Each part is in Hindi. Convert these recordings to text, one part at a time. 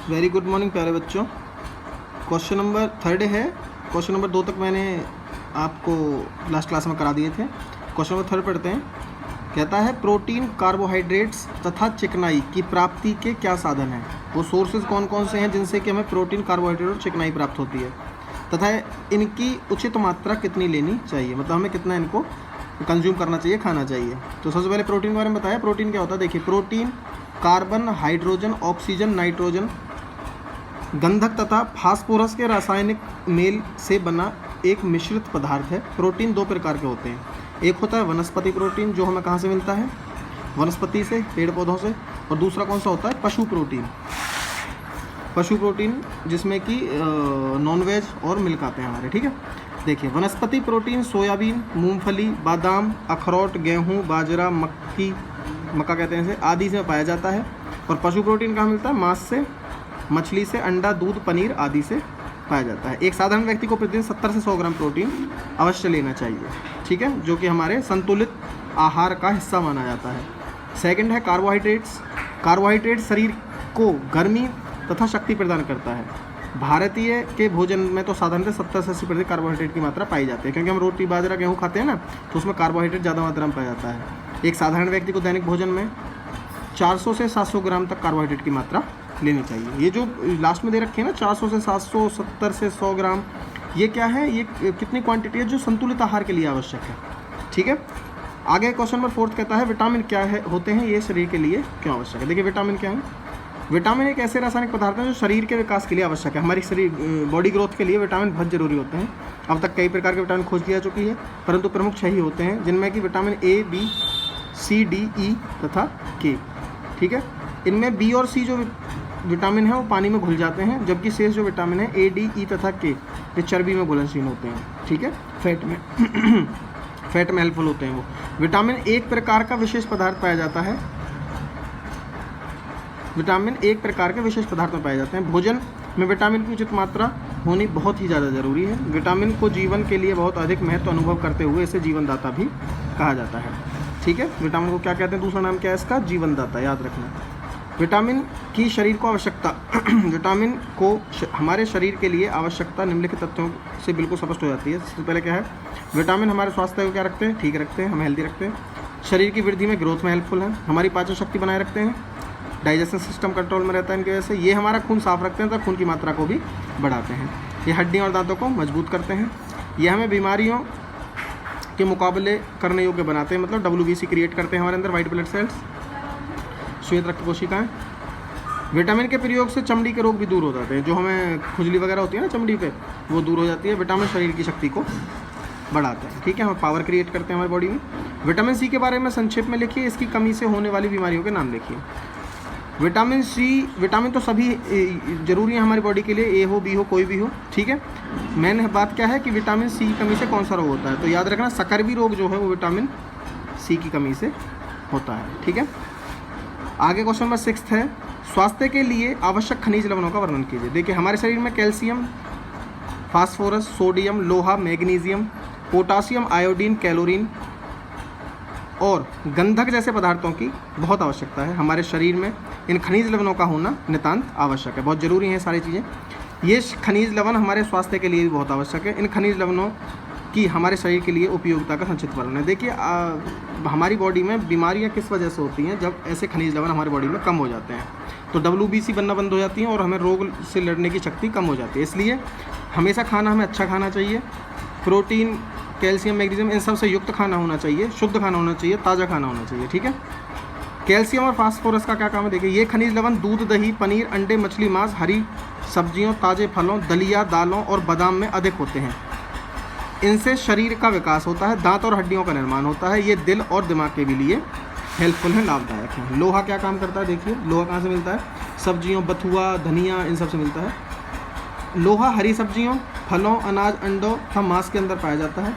वेरी गुड मॉर्निंग प्यारे बच्चों। क्वेश्चन नंबर 3 है। क्वेश्चन नंबर 2 तक मैंने आपको लास्ट क्लास में करा दिए थे। क्वेश्चन नंबर 3 पढ़ते हैं। कहता है प्रोटीन, कार्बोहाइड्रेट्स तथा चिकनाई की प्राप्ति के क्या साधन हैं। वो सोर्सेज कौन कौन से हैं जिनसे कि हमें प्रोटीन, कार्बोहाइड्रेट और चिकनाई प्राप्त होती है, तथा इनकी उचित मात्रा कितनी लेनी चाहिए, मतलब हमें कितना इनको कंज्यूम करना चाहिए, खाना चाहिए। तो सबसे पहले प्रोटीन के बारे में बताया। प्रोटीन क्या होता है, देखिए protein carbon, hydrogen, oxygen, nitrogen, गंधक तथा फास्फोरस के रासायनिक मेल से बना एक मिश्रित पदार्थ है। प्रोटीन 2 प्रकार के होते हैं। एक होता है वनस्पति प्रोटीन, जो हमें कहाँ से मिलता है, वनस्पति से, पेड़ पौधों से। और दूसरा कौन सा होता है, पशु प्रोटीन। पशु प्रोटीन जिसमें कि नॉनवेज और मिल्क आते हैं हमारे, ठीक है। देखिए वनस्पति प्रोटीन सोयाबीन, मूंगफली, बादाम, अखरोट, गेहूँ, बाजरा, मक्का कहते हैं इसे, आदि से पाया जाता है। और पशु प्रोटीन कहाँ मिलता है, मांस से, मछली से, अंडा, दूध, पनीर आदि से पाया जाता है। एक साधारण व्यक्ति को प्रतिदिन 70 से 100 ग्राम प्रोटीन अवश्य लेना चाहिए, ठीक है, जो कि हमारे संतुलित आहार का हिस्सा माना जाता है। सेकंड है कार्बोहाइड्रेट्स। कार्बोहाइड्रेट शरीर को गर्मी तथा शक्ति प्रदान करता है। भारतीय के भोजन में तो साधारणतः 70 से 80% कार्बोहाइड्रेट की मात्रा पाई जाती है, क्योंकि हम रोटी, बाजरा, गेहूँ खाते हैं ना, तो उसमें कार्बोहाइड्रेट ज़्यादा मात्रा में पाया जाता है। एक साधारण व्यक्ति को दैनिक भोजन में 400 से 700 ग्राम तक कार्बोहाइड्रेट की मात्रा लेनी चाहिए। ये जो लास्ट में दे रखे हैं ना 400 से 700, 70 से 100 ग्राम, ये क्या है, ये कितनी क्वांटिटी है जो संतुलित आहार के लिए आवश्यक है, ठीक है। आगे क्वेश्चन नंबर 4 कहता है विटामिन क्या है होते हैं, ये शरीर के लिए क्यों आवश्यक है। देखिए विटामिन क्या है। विटामिन एक ऐसे रासायनिक पदार्थ हैं जो शरीर के विकास के लिए आवश्यक है। हमारी शरीर बॉडी ग्रोथ के लिए विटामिन बहुत जरूरी होते हैं। अब तक कई प्रकार के विटामिन खोज की जा चुकी है, परंतु प्रमुख 6 ही होते हैं, जिनमें कि vitamin A, B, C, D, E तथा के, ठीक है। इनमें बी और सी जो विटामिन है वो पानी में घुल जाते हैं, जबकि शेष जो विटामिन है ए, डी, ई तथा के ये चर्बी में घुलनशील होते हैं, ठीक है, फैट में फैट में हेल्पफुल होते हैं वो। विटामिन एक प्रकार का विशेष पदार्थ पाया जाता है। विटामिन एक प्रकार के विशेष पदार्थ में पाए जाते हैं। भोजन में विटामिन की उचित मात्रा होनी बहुत ही ज़्यादा ज़रूरी है। विटामिन को जीवन के लिए बहुत अधिक महत्व अनुभव करते हुए इसे जीवनदाता भी कहा जाता है, ठीक है। विटामिन को क्या कहते हैं, दूसरा नाम क्या है इसका, जीवनदाता, याद रखना। विटामिन की शरीर को आवश्यकता विटामिन को हमारे शरीर के लिए आवश्यकता निम्नलिखित तथ्यों से बिल्कुल स्पष्ट हो जाती है। सबसे पहले क्या है, विटामिन हमारे स्वास्थ्य को क्या रखते हैं, ठीक रखते हैं, हमें हेल्दी रखते हैं। शरीर की वृद्धि में, ग्रोथ में हेल्पफुल है। हमारी पाचन शक्ति बनाए रखते हैं। डाइजेशन सिस्टम कंट्रोल में रहता है इनकी वजह से। ये हमारा खून साफ रखते हैं, तो खून की मात्रा को भी बढ़ाते हैं। ये हड्डियों और दांतों को मजबूत करते हैं। ये हमें बीमारियों के मुकाबले करने योग्य बनाते हैं, मतलब WBC क्रिएट करते हैं हमारे अंदर, वाइट ब्लड सेल्स, श्वेत रक्त कोशिकाएं। विटामिन के प्रयोग से चमड़ी के रोग भी दूर हो जाते हैं, जो हमें खुजली वगैरह होती है ना चमड़ी पे, वो दूर हो जाती है। विटामिन शरीर की शक्ति को बढ़ाते हैं, ठीक है, हम पावर क्रिएट करते हैं हमारी बॉडी में। विटामिन सी के बारे में संक्षेप में लिखिए। इसकी कमी से होने वाली बीमारियों के नाम लिखिए। विटामिन सी, विटामिन तो सभी जरूरी है हमारी बॉडी के लिए, ए हो, बी हो, कोई भी हो, ठीक है। मेन बात क्या है कि विटामिन सी की कमी से कौन सा रोग होता है, तो याद रखना सकर्वी रोग जो है वो विटामिन सी की कमी से होता है, ठीक है। आगे क्वेश्चन नंबर 6 है, स्वास्थ्य के लिए आवश्यक खनिज लवणों का वर्णन कीजिए। देखिए हमारे शरीर में कैल्शियम, फास्फोरस, सोडियम, लोहा, मैग्नीशियम, पोटासियम, आयोडीन, कैलोरीन और गंधक जैसे पदार्थों की बहुत आवश्यकता है। हमारे शरीर में इन खनिज लवणों का होना नितांत आवश्यक है, बहुत ज़रूरी है सारी चीज़ें। ये खनिज लवण हमारे स्वास्थ्य के लिए भी बहुत आवश्यक है। इन खनिज लवणों की हमारे शरीर के लिए उपयोगिता का संक्षिप्त वर्णन है। देखिए हमारी बॉडी में बीमारियां किस वजह से होती हैं, जब ऐसे खनिज लवण हमारी बॉडी में कम हो जाते हैं, तो WBC बनना बंद हो जाती हैं और हमें रोग से लड़ने की शक्ति कम हो जाती है। इसलिए हमेशा खाना हमें अच्छा खाना चाहिए। प्रोटीन, कैल्शियम, मैग्नीशियम इन सब से युक्त खाना होना चाहिए, शुद्ध खाना होना चाहिए, ताज़ा खाना होना चाहिए, ठीक है। कैल्शियम और फास्फोरस का क्या काम है, देखिए ये खनिज लवण दूध, दही, पनीर, अंडे, मछली, मांस, हरी सब्जियों, ताज़े फलों, दलिया, दालों और बादाम में अधिक होते हैं। इनसे शरीर का विकास होता है, दांत और हड्डियों का निर्माण होता है। ये दिल और दिमाग के भी लिए हेल्पफुल है, लाभदायक है। लोहा क्या काम करता है, देखिए लोहा कहाँ से मिलता है, सब्जियों, बथुआ, धनिया, इन सब से मिलता है। लोहा हरी सब्जियों, फलों, अनाज, अंडों तथा मांस के अंदर पाया जाता है।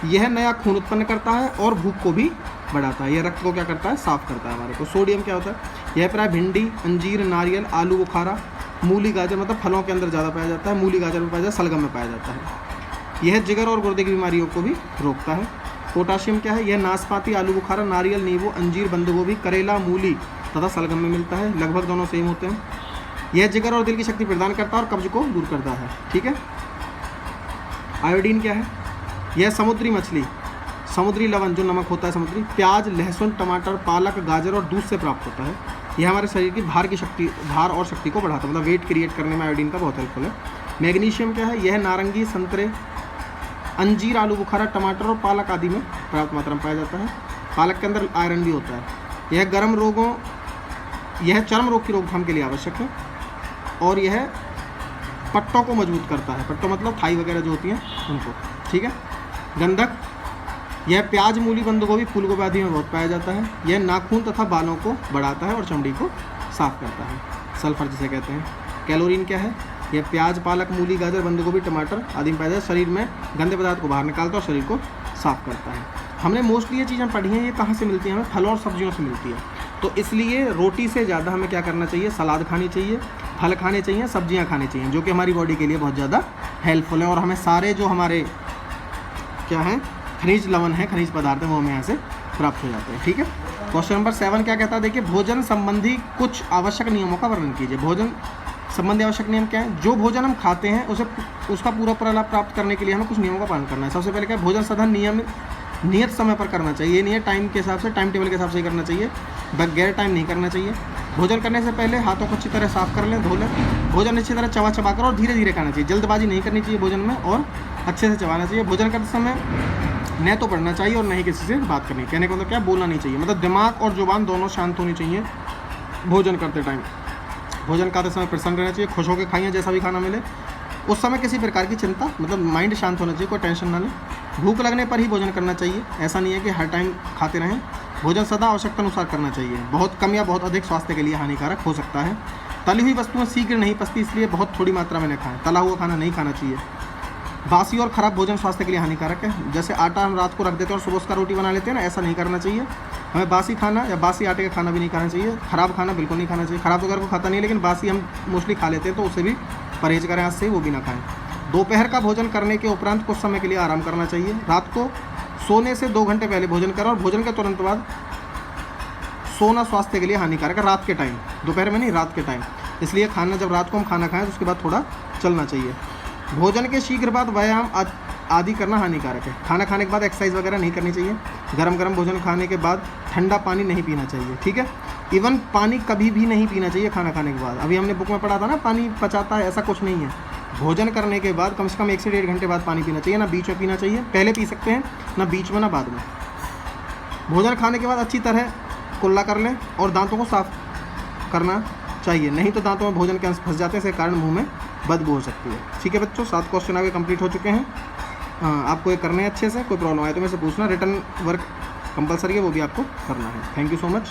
यह नया खून उत्पन्न करता है और भूख को भी बढ़ाता है। यह रक्त को क्या करता है, साफ करता है हमारे को। सोडियम क्या होता है, यह प्राय भिंडी, अंजीर, नारियल, आलू बुखारा, मूली, गाजर, मतलब फलों के अंदर ज़्यादा पाया जाता है। मूली, गाजर में पाया जाता है, सलगम में पाया जाता है। यह जिगर और गुर्दे की बीमारियों को भी रोकता है। पोटाशियम क्या है, यह नाशपाती, आलू बुखारा, नारियल, नींबू, अंजीर, बंद गोभी, करेला, मूली तथा सलगम में मिलता है। लगभग दोनों सेम होते हैं। यह जिगर और दिल की शक्ति प्रदान करता है और कब्ज को दूर करता है। ठीक है। आयोडीन क्या है? यह समुद्री मछली, समुद्री लवण जो नमक होता है समुद्री, प्याज, लहसुन, टमाटर, पालक, गाजर और दूध से प्राप्त होता है। यह हमारे शरीर की भार और शक्ति को बढ़ाता है, मतलब वेट क्रिएट करने में आयोडीन का बहुत हेल्पफुल है। मैग्नीशियम क्या है? यह नारंगी, संतरे, अंजीर, आलू बुखारा, टमाटर और पालक आदि में पर्याप्त मात्रा में पाया जाता है। पालक के अंदर आयरन भी होता है। यह चर्म रोग की रोकथाम के लिए आवश्यक है और यह पट्टों को मजबूत करता है। पट्टों मतलब थाई वगैरह जो होती हैं उनको। ठीक है। गंधक, यह प्याज, मूली, बंद गोभी, फूल गोभी आदि में बहुत पाया जाता है। यह नाखून तथा बालों को बढ़ाता है और चमड़ी को साफ करता है, सल्फर जिसे कहते हैं। कैलोरीन क्या है? यह प्याज, पालक, मूली, गाजर, बंद गोभी, टमाटर आदि में पाया जाता है। शरीर में गंदे पदार्थ को बाहर निकालता है और शरीर को साफ करता है। हमने मोस्टली ये चीज़ें पढ़ी हैं, ये कहाँ से मिलती हैं? हमें फलों और सब्जियों से मिलती है। तो इसलिए रोटी से ज़्यादा हमें क्या करना चाहिए? सलाद खानी चाहिए, फल खाने चाहिए, सब्जियां खानी चाहिए, जो कि हमारी बॉडी के लिए बहुत ज़्यादा हेल्पफुल है। और हमें सारे जो हमारे क्या हैं खनिज लवण है, खनिज पदार्थ है, वो हमें यहाँ से प्राप्त हो जाते हैं। ठीक है। क्वेश्चन नंबर 7 क्या कहता है? देखिए, भोजन संबंधी कुछ आवश्यक नियमों का वर्णन कीजिए। भोजन संबंधी आवश्यक नियम क्या है? जो भोजन हम खाते हैं उसका पूरा लाभ प्राप्त करने के लिए हमें कुछ नियमों का पालन करना है। सबसे पहले क्या है? भोजन साधन नियत समय पर करना चाहिए। ये नहीं है टाइम के हिसाब से, टाइम टेबल के हिसाब से ही करना चाहिए, बगैर टाइम नहीं करना चाहिए। भोजन करने से पहले हाथों को अच्छी तरह साफ कर लें, धो लें। भोजन अच्छी तरह चबा कर और धीरे धीरे खाना चाहिए। जल्दबाजी नहीं करनी चाहिए भोजन में और अच्छे से चबाना चाहिए। भोजन करते समय न तो पढ़ना चाहिए और न ही किसी से बात करनी। कहने का मतलब क्या? बोलना नहीं चाहिए। मतलब दिमाग और जुबान दोनों शांत होनी चाहिए भोजन करते टाइम। भोजन खाते समय प्रसन्न रहना चाहिए, खुश होकर खाइए जैसा भी खाना मिले। उस समय किसी प्रकार की चिंता, मतलब माइंड शांत होना चाहिए, कोई टेंशन ना लें। भूख लगने पर ही भोजन करना चाहिए, ऐसा नहीं है कि हर टाइम खाते रहें। भोजन सदा आवश्यकता अनुसार करना चाहिए। बहुत कम या बहुत अधिक स्वास्थ्य के लिए हानिकारक हो सकता है। तली हुई वस्तुएं शीघ्र नहीं पचती, इसलिए बहुत थोड़ी मात्रा में न खाएं। तला हुआ खाना नहीं खाना चाहिए। बासी और ख़राब भोजन स्वास्थ्य के लिए हानिकारक है। जैसे आटा हम रात को रख देते हैं और सुबह उसका रोटी बना लेते हैं ना, ऐसा नहीं करना चाहिए। हमें बासी खाना या बासी आटे का खाना भी नहीं खाना चाहिए। ख़राब खाना बिल्कुल नहीं खाना चाहिए। ख़राब तो घर को खाता नहीं, लेकिन बासी हम मोस्टली खा लेते हैं, तो उसे भी परहेज करें, आज से वो भी ना खाएं। दोपहर का भोजन करने के उपरांत कुछ समय के लिए आराम करना चाहिए। रात को सोने से 2 घंटे पहले भोजन करें और भोजन के तुरंत बाद सोना स्वास्थ्य के लिए हानिकारक है। रात के टाइम, दोपहर में नहीं, रात के टाइम। इसलिए खाना, जब रात को हम खाना खाएं तो उसके बाद थोड़ा चलना चाहिए। भोजन के शीघ्र बाद व्यायाम आदि करना हानिकारक है। खाना खाने के बाद एक्सरसाइज वगैरह नहीं करनी चाहिए। गरम भोजन खाने के बाद ठंडा पानी नहीं पीना चाहिए। ठीक है। इवन पानी कभी भी नहीं पीना चाहिए खाना खाने के बाद। अभी हमने बुक में पढ़ा था ना, पानी पचाता है, ऐसा कुछ नहीं है। भोजन करने के बाद कम से कम 1 से 1.5 घंटे बाद पानी पीना चाहिए। ना बीच में पीना चाहिए, पहले पी सकते हैं, ना बीच में ना बाद में। भोजन खाने के बाद अच्छी तरह कुल्ला कर लें और दांतों को साफ करना चाहिए, नहीं तो दांतों में भोजन के अंश फंस जाते हैं, इसके कारण मुंह में बदबू हो सकती है। ठीक है बच्चों, 7 क्वेश्चन आगे कंप्लीट हो चुके हैं। आपको ये करने हैं अच्छे से। कोई प्रॉब्लम आए तो मेरे से पूछना। रिटर्न वर्क कंपलसरी है, वो भी आपको करना है। Thank you so much.